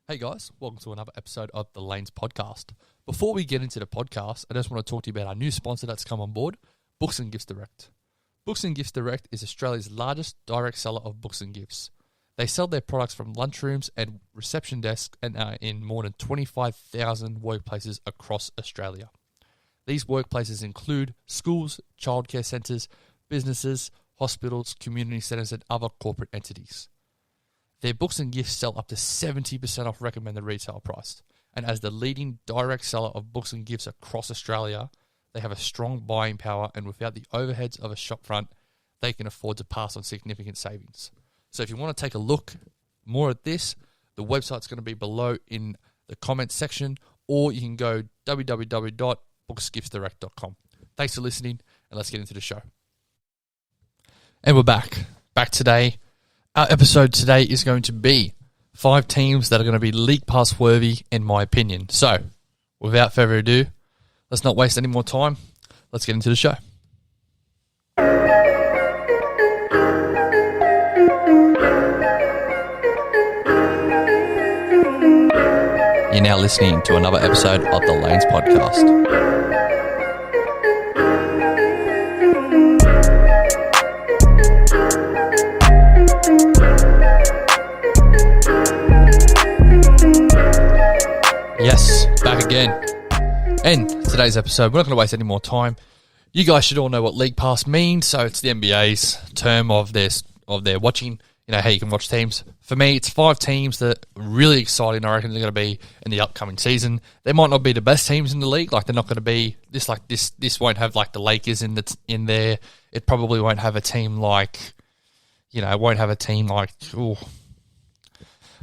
Hey guys, welcome to another episode of the Lanes podcast. Before we get into the podcast, I just want to talk to you about our new sponsor that's come on board, Books and Gifts Direct. Books and Gifts Direct is Australia's largest direct seller of books and gifts. They sell their products from lunchrooms and reception desks and are in more than 25,000 workplaces across Australia. These workplaces include schools, childcare centres, businesses, hospitals, community centres and other corporate entities. Their books and gifts sell up to 70% off recommended retail price. And as the leading direct seller of books and gifts across Australia, they have a strong buying power, and without the overheads of a shopfront, they can afford to pass on significant savings. So if you want to take a look more at this, the website's going to be below in the comments section, or you can go www.booksgiftsdirect.com. Thanks for listening, and let's get into the show. And we're back today. Our episode today is going to be 5 teams that are going to be league pass worthy, in my opinion. So, without further ado, let's not waste any more time. Let's get into the show. You're now listening to another episode of the Lanes podcast. Yes, back again. And today's episode, we're not going to waste any more time. You guys should all know what League Pass means. So it's the NBA's term of their watching, how you can watch teams. For me, it's 5 teams that are really exciting. I reckon they're going to be in the upcoming season. They might not be the best teams in the league. Like, they're not going to be this. This won't have like the Lakers in there. It probably won't have a team like, it won't have a team like,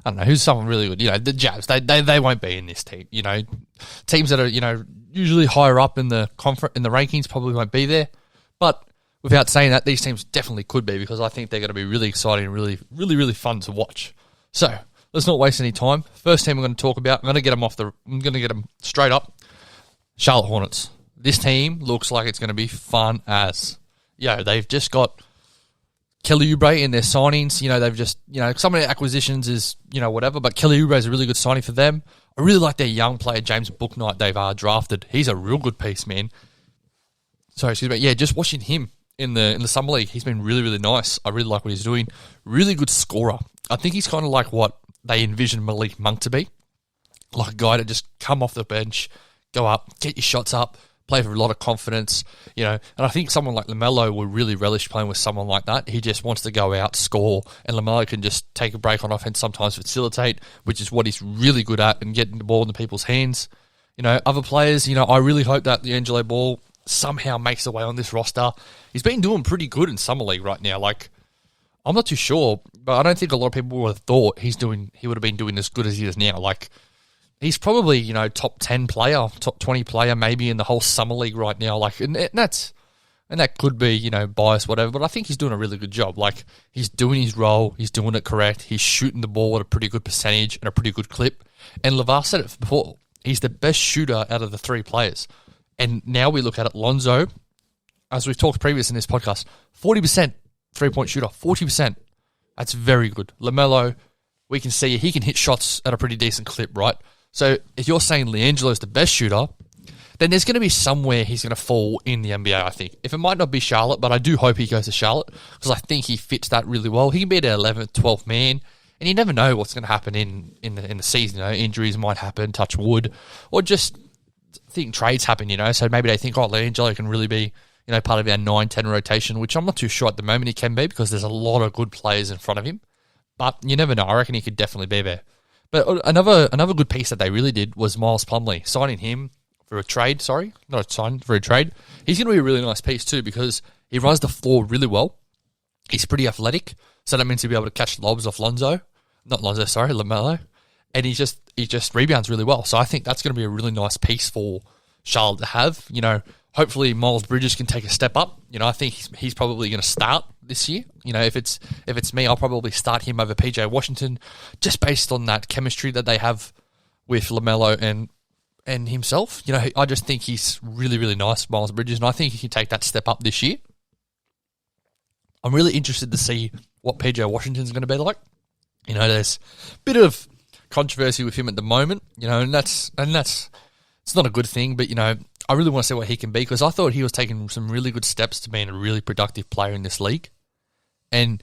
I don't know, who's someone really good? The Jazz, they won't be in this team. Teams that are, usually higher up in the rankings probably won't be there. But without saying that, these teams definitely could be, because I think they're going to be really exciting and really, really, really fun to watch. So let's not waste any time. First team we're going to talk about, I'm going to get them straight up. Charlotte Hornets. This team looks like it's going to be fun as. They've just got Kelly Oubre in their signings. They've just, some of their acquisitions is, whatever, but Kelly Oubre is a really good signing for them. I really like their young player, James Bouknight, they've drafted. He's a real good piece, man. Sorry, excuse me. Yeah, just watching him in the Summer League, he's been really, really nice. I really like what he's doing. Really good scorer. I think he's kind of like what they envisioned Malik Monk to be. Like a guy to just come off the bench, go up, get your shots up, play with a lot of confidence, and I think someone like LaMelo will really relish playing with someone like that. He just wants to go out, score, and LaMelo can just take a break on offense, sometimes facilitate, which is what he's really good at, and getting the ball into people's hands. Other players, I really hope that D'Angelo Ball somehow makes their way on this roster. He's been doing pretty good in Summer League right now. Like, I'm not too sure, but I don't think a lot of people would have thought he would have been doing as good as he is now. Like, he's probably, top 10 player, top 20 player maybe in the whole Summer League right now. Like, and that could be, biased, whatever, but I think he's doing a really good job. Like, he's doing his role, he's doing it correct, he's shooting the ball at a pretty good percentage and a pretty good clip. And LeVar said it before, he's the best shooter out of the 3 players. And now we look at it, Lonzo, as we've talked previous in this podcast, 40% three-point shooter, 40%. That's very good. LaMelo, we can see he can hit shots at a pretty decent clip, right? So if you're saying LiAngelo's the best shooter, then there's going to be somewhere he's going to fall in the NBA, I think. If it might not be Charlotte, but I do hope he goes to Charlotte, because I think he fits that really well. He can be their 11th, 12th man, and you never know what's going to happen in the season. Injuries might happen, touch wood, or just think trades happen, so maybe they think, LiAngelo can really be, part of our 9-10 rotation, which I'm not too sure at the moment he can be, because there's a lot of good players in front of him. But you never know. I reckon he could definitely be there. But another good piece that they really did was Miles Plumlee, signing him for a trade. Sorry, not a sign, for a trade. He's going to be a really nice piece too, because he runs the floor really well. He's pretty athletic, so that means he'll be able to catch lobs off LaMelo. And he just rebounds really well. So I think that's going to be a really nice piece for Charlotte to have. Hopefully Miles Bridges can take a step up. I think he's probably going to start this year. If it's me, I'll probably start him over PJ Washington, just based on that chemistry that they have with LaMelo and himself. I just think he's really, really nice, Miles Bridges, and I think he can take that step up this year. I'm really interested to see what PJ Washington's going to be like. There's a bit of controversy with him at the moment, and that's it's not a good thing, but, I really want to see what he can be, because I thought he was taking some really good steps to being a really productive player in this league. And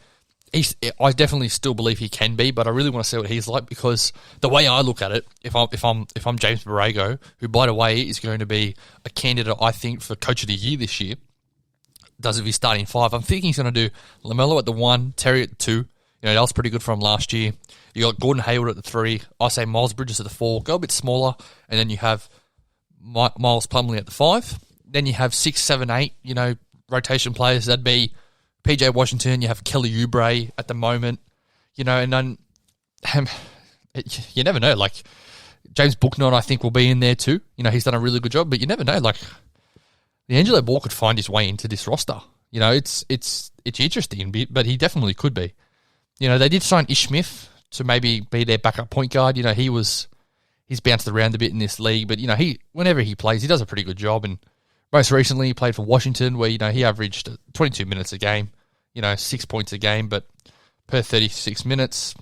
I definitely still believe he can be, but I really want to see what he's like, because the way I look at it, if I'm James Borrego, who, by the way, is going to be a candidate, I think, for Coach of the Year this year, does if he's starting 5, I'm thinking he's going to do LaMelo at the 1, Terry at the 2. That was pretty good from last year. You got Gordon Hayward at the 3. I say Miles Bridges at the 4. Go a bit smaller, and then you have Miles Plumlee at the 5. Then you have 6, 7, 8, rotation players. That'd be PJ Washington. You have Kelly Oubre at the moment, and then you never know. Like, James Bouknight, I think, will be in there too. He's done a really good job, but you never know. Like, the Angelo Ball could find his way into this roster. It's interesting, but he definitely could be. They did sign Ish Smith to maybe be their backup point guard. He's bounced around a bit in this league, but, whenever he plays, he does a pretty good job. And most recently, he played for Washington, where, he averaged 22 minutes a game, 6 points a game, but per 36 minutes,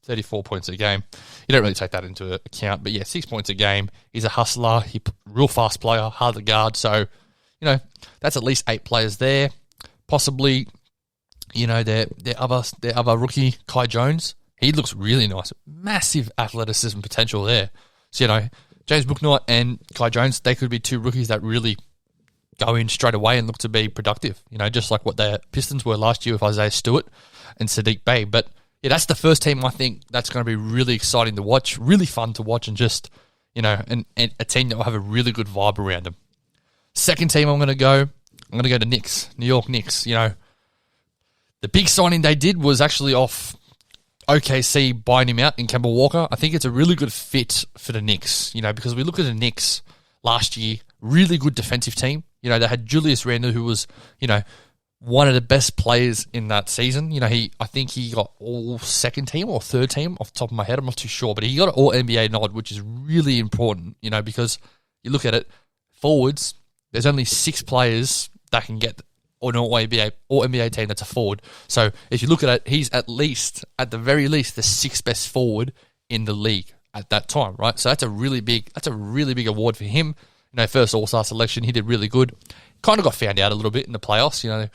34 points a game. You don't really take that into account, but 6 points a game. He's a hustler. He's a real fast player, hard to guard. So, that's at least 8 players there. Possibly, their other rookie, Kai Jones. He looks really nice. Massive athleticism potential there. So, James Bouknight and Kai Jones, they could be 2 rookies that really go in straight away and look to be productive, just like what the Pistons were last year with Isaiah Stewart and Sadiq Bey. But, that's the first team I think that's going to be really exciting to watch, really fun to watch, and just, and a team that will have a really good vibe around them. Second team I'm going to go to Knicks, New York Knicks. The big signing they did was actually off OKC buying him out in Kemba Walker. I think it's a really good fit for the Knicks, because we look at the Knicks last year, really good defensive team. They had Julius Randle, who was, one of the best players in that season. I think he got all second team or third team off the top of my head. I'm not too sure, but he got an all NBA nod, which is really important, because you look at it, forwards, there's only 6 players that can get an all NBA team that's a forward. So if you look at it, he's at the very least, the 6th best forward in the league at that time, right? So that's a really big award for him. First All-Star selection, he did really good. Kind of got found out a little bit in the playoffs.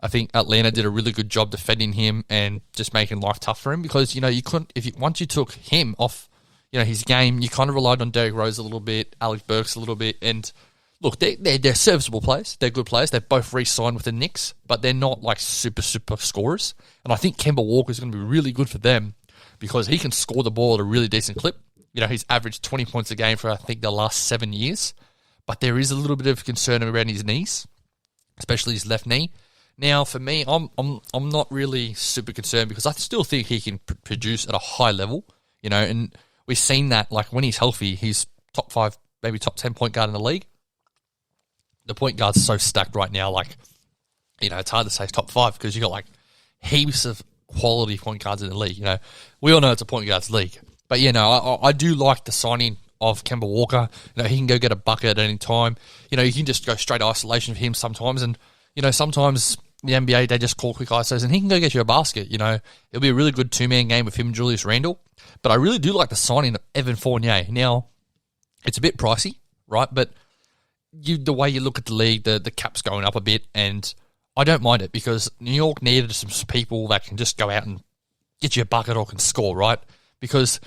I think Atlanta did a really good job defending him and just making life tough for him, because you couldn't, once you took him off, his game, you kind of relied on Derrick Rose a little bit, Alec Burks a little bit, and look, they're serviceable players. They're good players. They've both re-signed with the Knicks, but they're not like super scorers. And I think Kemba Walker is going to be really good for them, because he can score the ball at a really decent clip. He's averaged 20 points a game for, I think, the last 7 years. But there is a little bit of concern around his knees, especially his left knee. Now, for me, I'm not really super concerned, because I still think he can produce at a high level, and we've seen that, like, when he's healthy, he's top 5, maybe top 10 point guard in the league. The point guard's so stacked right now, like, it's hard to say top 5, because you got, like, heaps of quality point guards in the league. We all know it's a point guard's league. But, I do like the signing of Kemba Walker. He can go get a bucket at any time. You can just go straight isolation for him sometimes. And, sometimes the NBA, they just call quick ISOs and he can go get you a basket. It'll be a really good 2-man game with him and Julius Randle. But I really do like the signing of Evan Fournier. Now, it's a bit pricey, right? But the way you look at the league, the cap's going up a bit, and I don't mind it, because New York needed some people that can just go out and get you a bucket or can score, right? Because,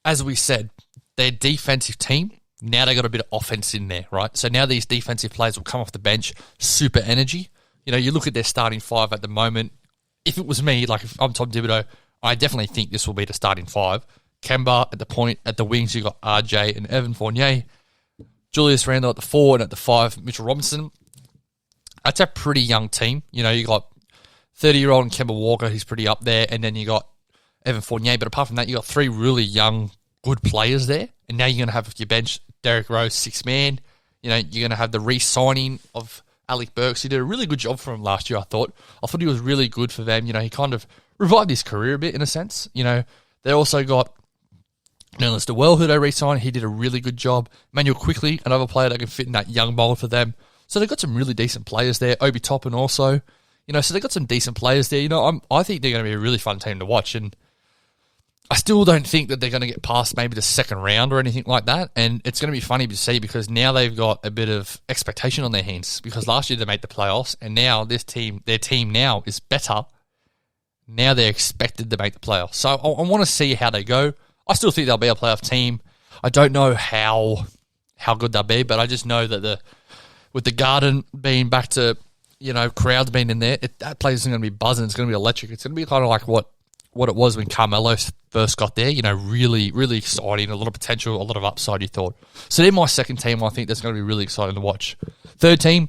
as we said, their defensive team, now they got a bit of offense in there, right? So now these defensive players will come off the bench, super energy. You look at their starting 5 at the moment. If it was me, like if I'm Tom Thibodeau, I definitely think this will be the starting 5. Kemba at the point, at the wings, you got RJ and Evan Fournier. Julius Randle at the 4, and at the 5, Mitchell Robinson. That's a pretty young team. You got 30-year-old Kemba Walker, he's pretty up there, and then you got Evan Fournier. But apart from that, you got 3 really young, good players there. And now you're going to have your bench, Derrick Rose, 6 man. You're going to have the re-signing of Alec Burks. He did a really good job for him last year, I thought. I thought he was really good for them. He kind of revived his career a bit, in a sense. They also got Nerlens Noel, who they re-signed. He did a really good job. Manuel Quickley, another player that can fit in that young mold for them. So they've got some really decent players there. Obi Toppin also. So they've got some decent players there. I think they're going to be a really fun team to watch. And I still don't think that they're going to get past maybe the second round or anything like that. And it's going to be funny to see because now they've got a bit of expectation on their hands because last year they made the playoffs and now their team now is better. Now they're expected to make the playoffs. So I want to see how they go. I still think they'll be a playoff team. I don't know how good they'll be, but I just know that with the Garden being back to, crowds being in there, that place is going to be buzzing. It's going to be electric. It's going to be kind of like what it was when Carmelo first got there. Really, really exciting. A lot of potential, a lot of upside, you thought. So they're my second team. I think that's going to be really exciting to watch. Third team,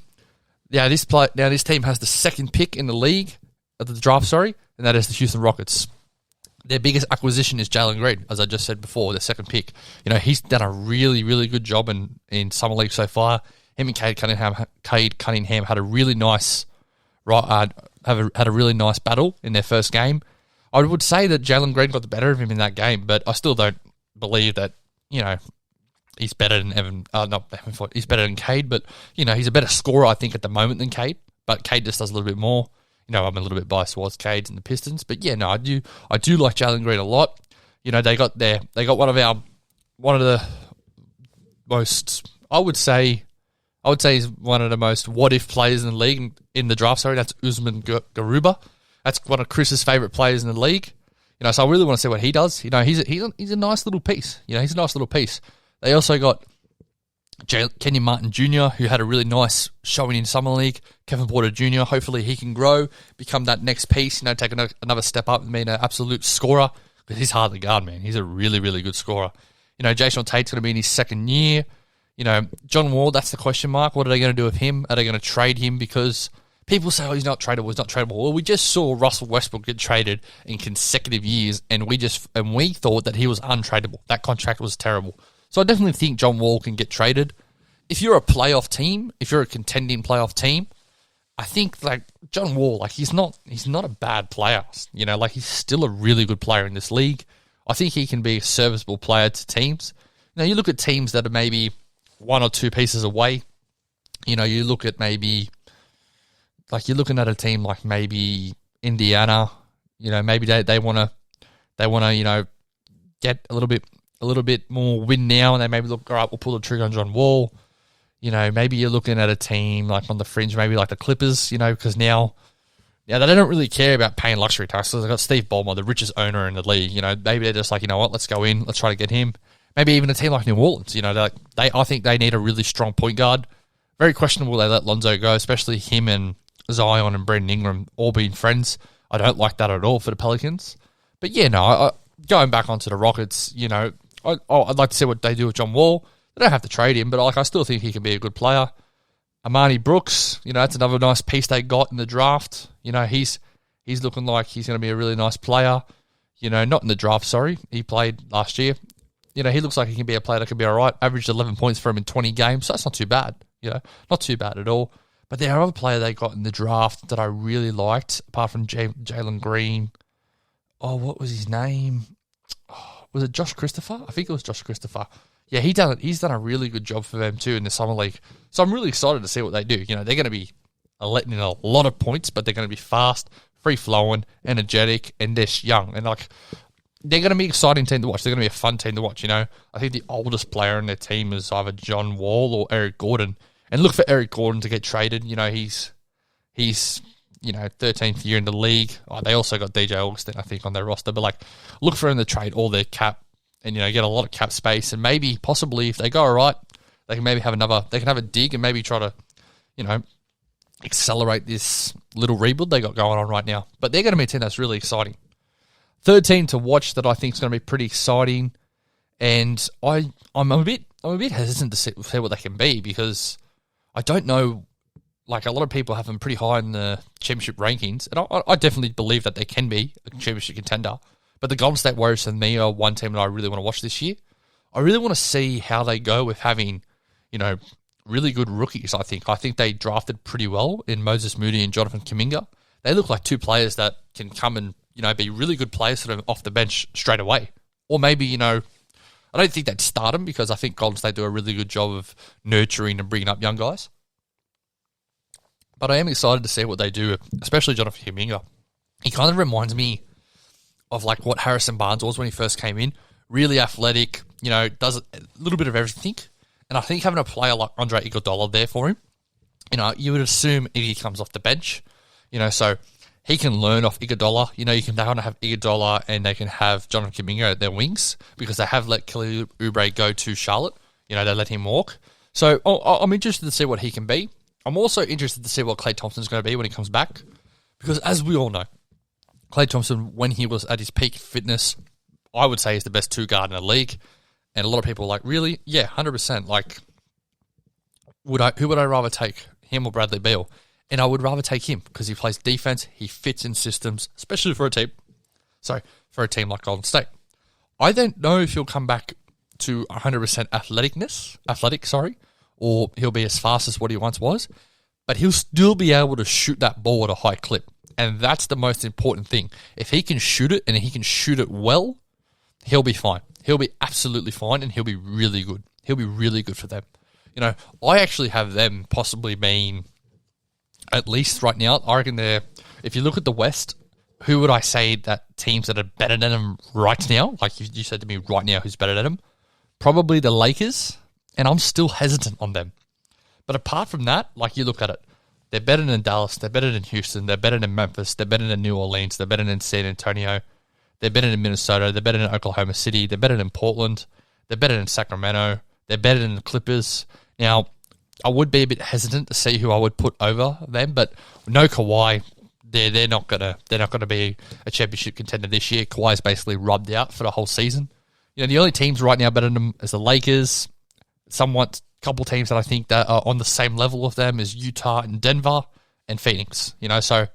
this team has the second pick in the league, of the draft, and that is the Houston Rockets. Their biggest acquisition is Jalen Green, as I just said before, their second pick. He's done a really, really good job in Summer League so far. Him and Cade Cunningham had a really nice had a really nice battle in their first game. I would say that Jalen Green got the better of him in that game, but I still don't believe that, he's better than he's better than Cade, but, he's a better scorer, I think, at the moment than Cade, but Cade just does a little bit more. I'm a little bit biased towards Cade and the Pistons, but I do like Jalen Green a lot. They got one of the most, I would say he's one of the most what-if players in the league in the draft, that's Usman Garuba. That's one of Chris's favourite players in the league. So I really want to see what he does. He's a nice little piece. He's a nice little piece. They also got Kenyon Martin Jr., who had a really nice showing in Summer League. Kevin Porter Jr., hopefully he can grow, become that next piece, take another step up and be an absolute scorer. Because he's hard to guard, man. He's a really, really good scorer. Jason Tate's going to be in his second year. John Wall, that's the question mark. What are they going to do with him? Are they going to trade him? Because people say, he's not tradable, he's not tradable. Well, we just saw Russell Westbrook get traded in consecutive years, and we thought that he was untradeable. That contract was terrible. So I definitely think John Wall can get traded. If you're a playoff team, if you're a contending playoff team, I think John Wall, he's not a bad player. He's still a really good player in this league. I think he can be a serviceable player to teams. You look at teams that are maybe one or two pieces away. You look at maybe, you're looking at a team like maybe Indiana. Maybe they want to, get a little bit more win now, and they maybe look, all right, we'll pull the trigger on John Wall. Maybe you're looking at a team on the fringe, maybe like the Clippers, because now they don't really care about paying luxury taxes. They've got Steve Ballmer, the richest owner in the league. Maybe they're just like, what, let's go in, let's try to get him. Maybe even a team like New Orleans, I think they need a really strong point guard. Very questionable they let Lonzo go, especially him and Zion and Brandon Ingram all being friends. I don't like that at all for the Pelicans. But going back onto the Rockets, I'd like to see what they do with John Wall. They don't have to trade him, but I still think he can be a good player. Amani Brooks, that's another nice piece they got in the draft. He's looking like he's going to be a really nice player. Not in the draft, sorry. He played last year. He looks like he can be a player that can be all right. Averaged 11 points for him in 20 games, so that's not too bad. Not too bad at all. But there are other player they got in the draft that I really liked, apart from Jalen Green. Oh, what was his name? Was it Josh Christopher? I think it was Josh Christopher. Yeah, he's done a really good job for them too in the Summer League. So I'm really excited to see what they do. They're going to be letting in a lot of points, but they're going to be fast, free-flowing, energetic, and they're young. And they're going to be an exciting team to watch. They're going to be a fun team to watch. I think the oldest player in their team is either John Wall or Eric Gordon. And look for Eric Gordon to get traded. He's 13th year in the league. Oh, they also got DJ Augustin, I think, on their roster. But look for him to trade all their cap and get a lot of cap space. And maybe, possibly, if they go all right, they can maybe have a dig and maybe try to, accelerate this little rebuild they got going on right now. But they're going to be a team that's really exciting. Third team to watch that I think is going to be pretty exciting, and I'm a bit hesitant to see what they can be because I don't know. A lot of people have them pretty high in the championship rankings, and I definitely believe that they can be a championship contender. But the Golden State Warriors and me are one team that I really want to watch this year. I really want to see how they go with having, really good rookies, I think they drafted pretty well in Moses Moody and Jonathan Kuminga. They look like two players that can come and, be really good players sort of off the bench straight away. Or maybe, I don't think they'd start them because I think Golden State do a really good job of nurturing and bringing up young guys. But I am excited to see what they do, especially Jonathan Kuminga. He kind of reminds me of like what Harrison Barnes was when he first came in. Really athletic, does a little bit of everything. And I think having a player like Andre Iguodala there for him, you would assume Iggy comes off the bench, so he can learn off Iguodala. You can kind of have Iguodala and they can have Jonathan Kuminga at their wings because they have let Kelly Oubre go to Charlotte. They let him walk. So I'm interested to see what he can be. I'm also interested to see what Klay Thompson's going to be when he comes back because as we all know, Klay Thompson, when he was at his peak fitness, I would say he's the best two guard in the league. And a lot of people are like, really? Yeah, 100%. Like, who would I rather take, him or Bradley Beal? And I would rather take him because he plays defense, he fits in systems, especially for a team like Golden State. I don't know if he'll come back to 100% athletic, or he'll be as fast as what he once was, but he'll still be able to shoot that ball at a high clip. And that's the most important thing. If he can shoot it and he can shoot it well, he'll be fine. He'll be absolutely fine and he'll be really good. He'll be really good for them. I actually have them possibly being, at least right now, I reckon if you look at the West, who would I say that teams that are better than them right now? Like you said to me right now, who's better than them? Probably the Lakers, and I'm still hesitant on them. But apart from that, like you look at it, they're better than Dallas, they're better than Houston, they're better than Memphis, they're better than New Orleans, they're better than San Antonio, they're better than Minnesota, they're better than Oklahoma City, they're better than Portland, they're better than Sacramento, they're better than the Clippers. Now, I would be a bit hesitant to see who I would put over them, but no Kawhi, they're not gonna be a championship contender this year. Kawhi's basically rubbed out for the whole season. The only teams right now better than them is the Lakers, somewhat couple teams that I think that are on the same level with them is Utah and Denver and Phoenix. So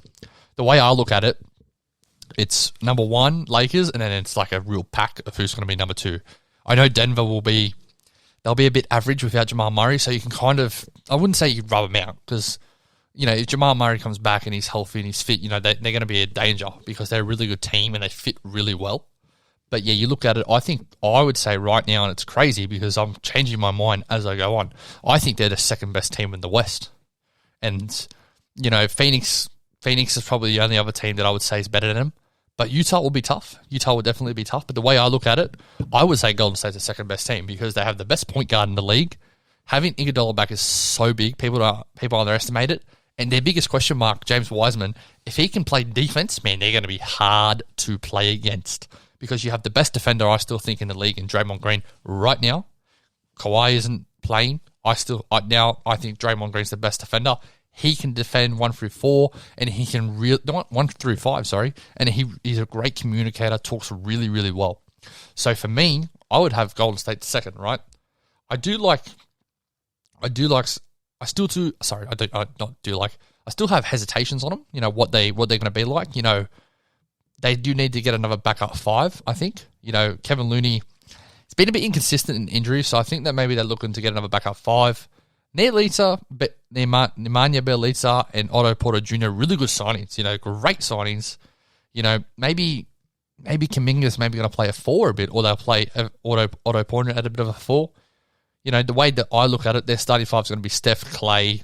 the way I look at it, it's number one, Lakers, and then it's like a real pack of who's going to be number two. I know Denver they'll be a bit average without Jamal Murray, so you can kind of, I wouldn't say you rub them out because, if Jamal Murray comes back and he's healthy and he's fit, they're going to be a danger because they're a really good team and they fit really well. But yeah, you look at it, I think I would say right now, and it's crazy because I'm changing my mind as I go on, I think they're the second best team in the West. And, Phoenix is probably the only other team that I would say is better than them. But Utah will be tough. Utah will definitely be tough. But the way I look at it, I would say Golden State's the second best team because they have the best point guard in the league. Having Iguodala back is so big. People underestimate it. And their biggest question mark, James Wiseman, if he can play defense, man, they're going to be hard to play against because you have the best defender, I still think, in the league in Draymond Green right now. Kawhi isn't playing. I think Draymond Green's the best defender. He can defend 1 through 4, and he can 1 through 5, sorry. And he's a great communicator, talks really, really well. So for me, I would have Golden State second, right? I still have hesitations on them. What they're going to be like. They do need to get another backup 5. I think. Kevin Looney, it's been a bit inconsistent in injuries, so I think that maybe they're looking to get another backup 5. Nemanja Bjelica and Otto Porter Jr. really good signings. Great signings. Maybe Kuminga's maybe going to play a 4 a bit, or they'll play Otto Porter at a bit of a 4. The way that I look at it, their starting 5 is going to be Steph, Clay,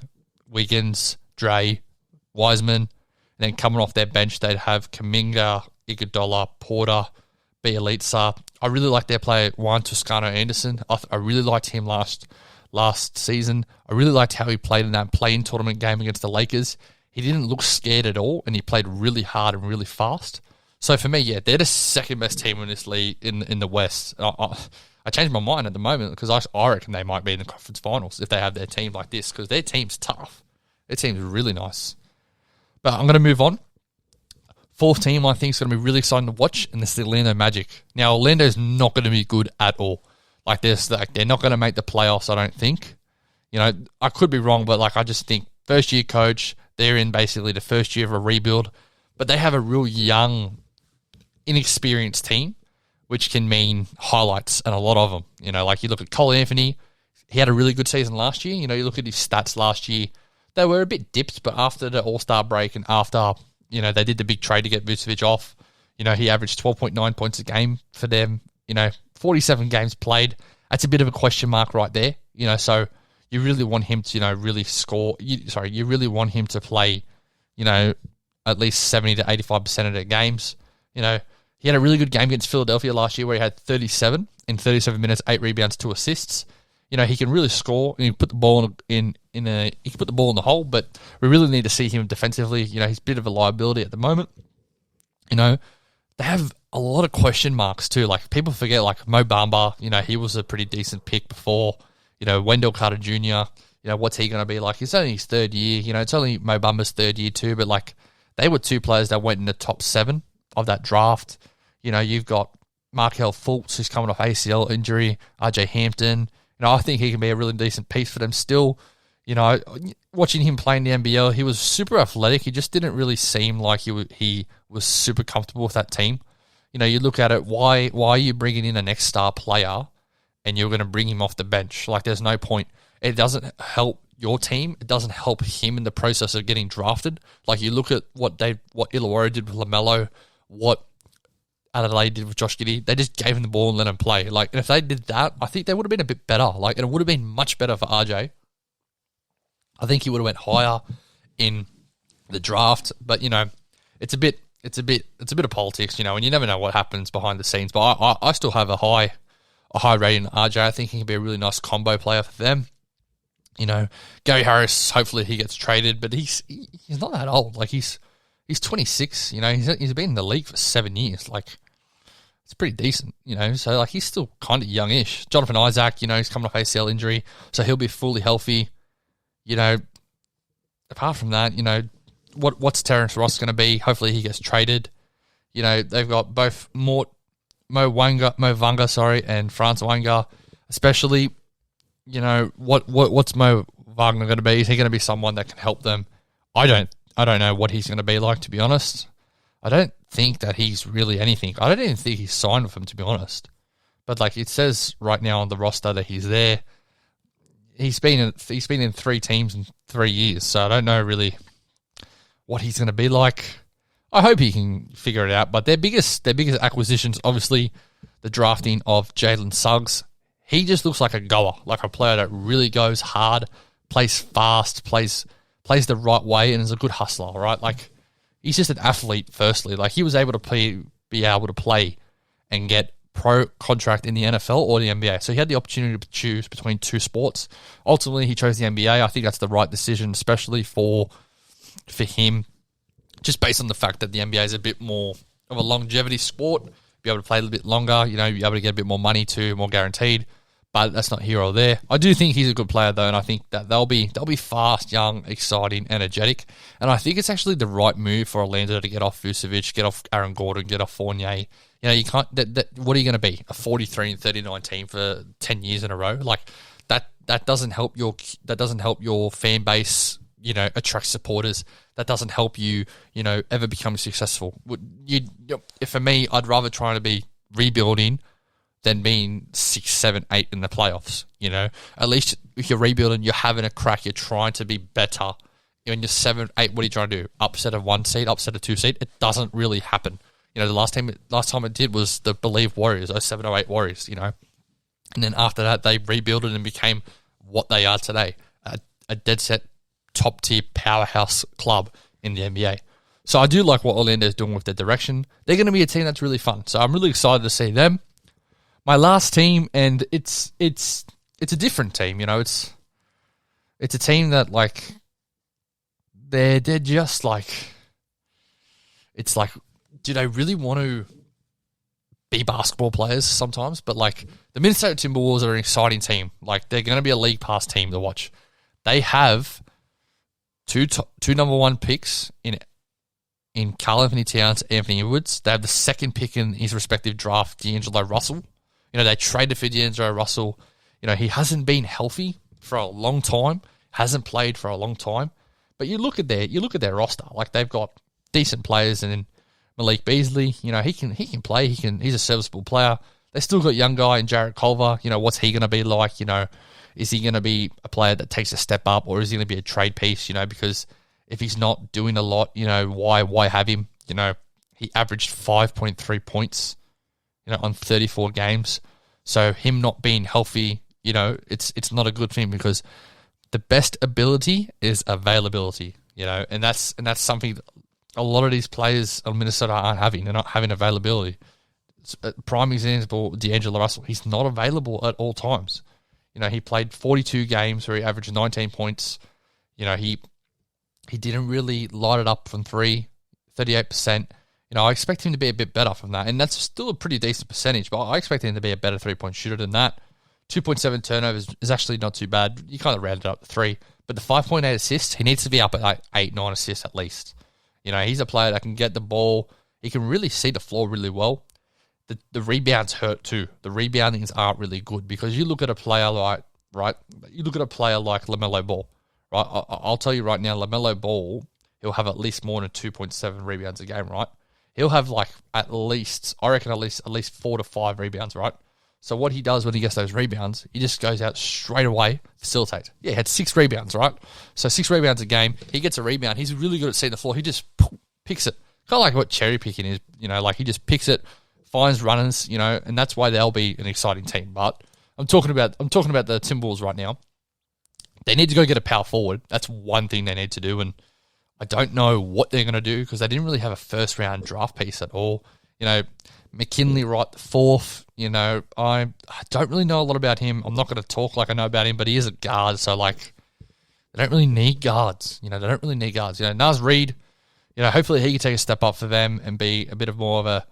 Wiggins, Dre, Wiseman, and then coming off their bench, they'd have Kuminga, Iguodala, Porter, Bjelica. I really like their player Juan Toscano Anderson. I really liked him last season. I really liked how he played in that play-in tournament game against the Lakers. He didn't look scared at all, and he played really hard and really fast. So for me, yeah, they're the second best team in this league in the West. I changed my mind at the moment because I reckon they might be in the conference finals if they have their team like this because their team's tough. Their team's really nice. But I'm going to move on. Fourth team I think is going to be really exciting to watch, and this is the Orlando Magic. Now, Orlando's not going to be good at all. They're not going to make the playoffs, I don't think. I could be wrong, but I just think first-year coach, they're in basically the first year of a rebuild, but they have a real young, inexperienced team, which can mean highlights and a lot of them. You look at Cole Anthony, he had a really good season last year. You look at his stats last year, they were a bit dipped, but after the All-Star break and after, they did the big trade to get Vucevic off, he averaged 12.9 points a game for them, 47 games played. That's a bit of a question mark right there, so you really want him to, really score. You really want him to play, at least 70 to 85% of their games. He had a really good game against Philadelphia last year where he had 37 in 37 minutes, 8 rebounds, 2 assists. You know, he can really score. He can put the ball he can put the ball in the hole, but we really need to see him defensively. You know, he's a bit of a liability at the moment. You know, they have a lot of question marks too. Like, people forget, like, Mo Bamba, you know, he was a pretty decent pick before. You know, Wendell Carter Jr., you know, what's he going to be like? It's only his third year. You know, it's only Mo Bamba's third year too, but, like, they were 2 players that went in the top 7 of that draft. You know, you've got Markelle Fultz, who's coming off ACL injury, RJ Hampton. You know, I think he can be a really decent piece for them still. You know, watching him play in the NBL, he was super athletic. He just didn't really seem like he was super comfortable with that team. You know, you look at it, why are you bringing in a next star player and you're going to bring him off the bench? Like, there's no point. It doesn't help your team. It doesn't help him in the process of getting drafted. Like, you look at what Illawarra did with LaMelo, what Adelaide did with Josh Giddey. They just gave him the ball and let him play. Like, and if they did that, I think they would have been a bit better. Like, and it would have been much better for RJ. I think he would have went higher in the draft. But, you know, it's a bit of politics, you know, and you never know what happens behind the scenes. But I still have a high rating on RJ. I think he can be a really nice combo player for them. You know, Gary Harris, hopefully he gets traded, but he's not that old. Like, he's 26. You know, he's been in the league for 7 years. Like, it's pretty decent, you know. So, like, he's still kind of youngish. Jonathan Isaac, you know, he's coming off ACL injury, so he'll be fully healthy. You know, apart from that, you know, what's Terrence Ross going to be? Hopefully he gets traded. You know, they've got both Mo Vanga, and Franz Wanga, especially. You know, what's Mo Wagner going to be? Is he going to be someone that can help them? I don't know what he's going to be like, to be honest. I don't think that he's really anything. I don't even think he's signed with him, to be honest. But, like, it says right now on the roster that he's there. He's been in 3 teams in 3 years, so I don't know really what he's going to be like. I hope he can figure it out. But their biggest acquisitions, obviously, the drafting of Jalen Suggs. He just looks like a goer, like a player that really goes hard, plays fast, plays the right way, and is a good hustler, right? Like, he's just an athlete, firstly. Like, he was able to be able to play and get pro contract in the NFL or the NBA. So he had the opportunity to choose between 2 sports. Ultimately, he chose the NBA. I think that's the right decision, especially for him, just based on the fact that the NBA is a bit more of a longevity sport. Be able to play a little bit longer, you know, be able to get a bit more money too, more guaranteed. But that's not here or there. I do think he's a good player though, and I think that they'll be fast, young, exciting, energetic. And I think it's actually the right move for Orlando to get off Vucevic, get off Aaron Gordon, get off Fournier. You know, you can't. What are you going to be? A 43-39 team for 10 years in a row? Like, that doesn't help your fan base. You know, attract supporters. That doesn't help you, you know, ever become successful. For me, I'd rather try to be rebuilding than being 6, 7, 8 in the playoffs. You know, at least if you're rebuilding, you're having a crack. You're trying to be better. When you're 7, 8, what are you trying to do? Upset a 1 seed, upset a 2 seed. It doesn't really happen. You know, the last time it did was the Believe Warriors, 07, 08 Warriors. You know, and then after that, they rebuilded and became what they are today, a dead set top-tier powerhouse club in the NBA. So I do like what Orlando is doing with their direction. They're going to be a team that's really fun. So I'm really excited to see them. My last team, and it's a different team. You know, it's a team that, like, they're just like, it's like, do they really want to be basketball players sometimes? But, like, the Minnesota Timberwolves are an exciting team. Like, they're going to be a league pass team to watch. They have two number 1 picks in Karl Anthony Towns, Anthony Edwards. They have the 2nd pick in his respective draft, D'Angelo Russell. You know, they traded for D'Angelo Russell. You know, he hasn't been healthy for a long time, hasn't played for a long time. But you look at their roster. Like, they've got decent players, and then Malik Beasley, you know, he can play. He's a serviceable player. They still got young guy in Jarrett Culver. You know, what's he going to be like? You know, is he going to be a player that takes a step up, or is he going to be a trade piece? You know, because if he's not doing a lot, you know, why have him? You know, he averaged 5.3 points, you know, on 34 games. So him not being healthy, you know, it's not a good thing, because the best ability is availability, you know, and that's something that a lot of these players of Minnesota aren't having. They're not having availability. prime example, D'Angelo Russell. He's not available at all times. He played 42 games where he averaged 19 points. He didn't really light it up from three, 38%. I expect him to be a bit better from that, and that's still a pretty decent percentage, but I expect him to be a better three-point shooter than that. 2.7 turnovers is actually not too bad. You kind of round it up to 3, but the 5.8 assists, he needs to be up at like 8, 9 assists at least. He's a player that can get the ball. He can really see the floor really well. The rebounds hurt too. The reboundings aren't really good because you look at a player like, right, you look at a player like LaMelo Ball, right? I'll tell you right now, LaMelo Ball, he'll have at least more than 2.7 rebounds a game, right? He'll have like at least 4 to 5 rebounds, right? So what he does when he gets those rebounds, he just goes out straight away, facilitates. Yeah, he had 6 rebounds, right? So 6 rebounds a game. He gets a rebound. He's really good at seeing the floor. He just picks it. Kind of like what cherry picking is, like he just picks it, finds runners, and that's why they'll be an exciting team. But I'm talking about the Timberwolves right now. They need to go get a power forward. That's one thing they need to do, and I don't know what they're going to do because they didn't really have a first-round draft piece at all. McKinley right the 4th. I don't really know a lot about him. I'm not going to talk like I know about him, but he is a guard, so like they don't really need guards. They don't really need guards. Naz Reid, hopefully he can take a step up for them and be a bit of more of a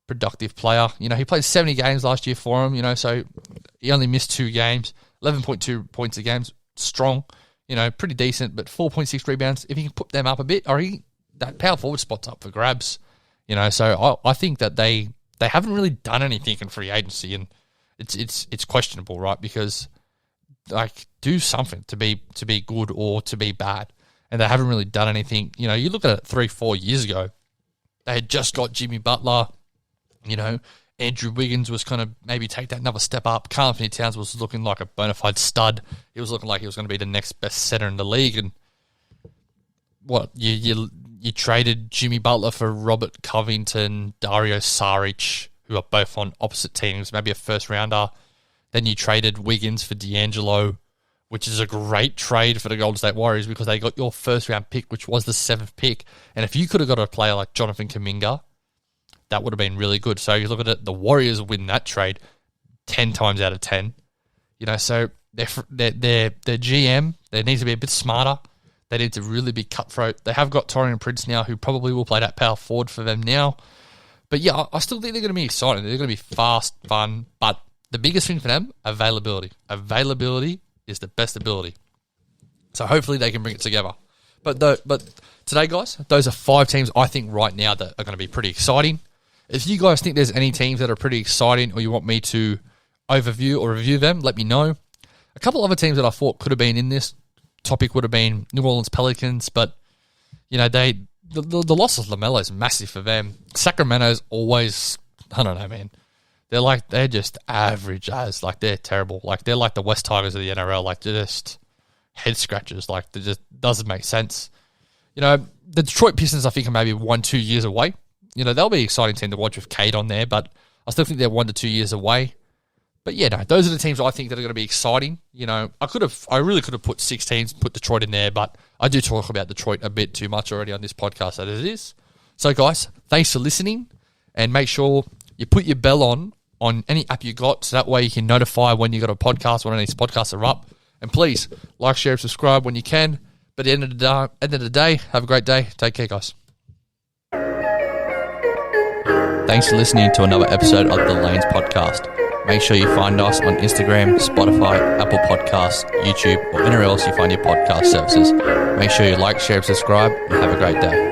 productive player. He played 70 games last year for him, so he only missed 2 games, 11.2 points a game, strong. Pretty decent, but 4.6 rebounds. If he can put them up a bit, that power forward spot's up for grabs. So I think that they haven't really done anything in free agency, and it's questionable, right? Because like do something to be good or to be bad, and they haven't really done anything. You look at it 3-4 years ago, they had just got Jimmy Butler. Andrew Wiggins was kind of maybe take that another step up. Karl Anthony Towns was looking like a bona fide stud. He was looking like he was going to be the next best center in the league. And what you traded Jimmy Butler for Robert Covington, Dario Saric, who are both on opposite teams, maybe a first rounder. Then you traded Wiggins for D'Angelo, which is a great trade for the Golden State Warriors because they got your first round pick, which was the 7th pick. And if you could have got a player like Jonathan Kuminga, that would have been really good. So you look at it, the Warriors win that trade 10 times out of 10. So their GM, they need to be a bit smarter. They need to really be cutthroat. They have got Taurean Prince now, who probably will play that power forward for them now. But yeah, I still think they're going to be exciting. They're going to be fast, fun. But the biggest thing for them, availability. Availability is the best ability. So hopefully they can bring it together. But today, guys, those are 5 teams I think right now that are going to be pretty exciting. If you guys think there's any teams that are pretty exciting or you want me to overview or review them, let me know. A couple other teams that I thought could have been in this topic would have been New Orleans Pelicans, but the loss of LaMelo is massive for them. Sacramento's always, I don't know, man. They're just average as, like they're terrible. Like they're like the West Tigers of the NRL. Like they're just head scratchers. Like it just doesn't make sense. The Detroit Pistons I think are maybe 1-2 years away. They'll be an exciting team to watch with Cade on there, but I still think they're 1 to 2 years away. But yeah, no, those are the teams I think that are going to be exciting. I really could have put 6 teams, put Detroit in there, but I do talk about Detroit a bit too much already on this podcast as it is. So guys, thanks for listening, and make sure you put your bell on any app you got, so that way you can notify when you got a podcast, when any of these podcasts are up. And please, like, share, and subscribe when you can. But at the end of the day, have a great day. Take care, guys. Thanks for listening to another episode of the Lanes Podcast. Make sure you find us on Instagram, Spotify, Apple Podcasts, YouTube, or anywhere else you find your podcast services. Make sure you like, share, and subscribe, and have a great day.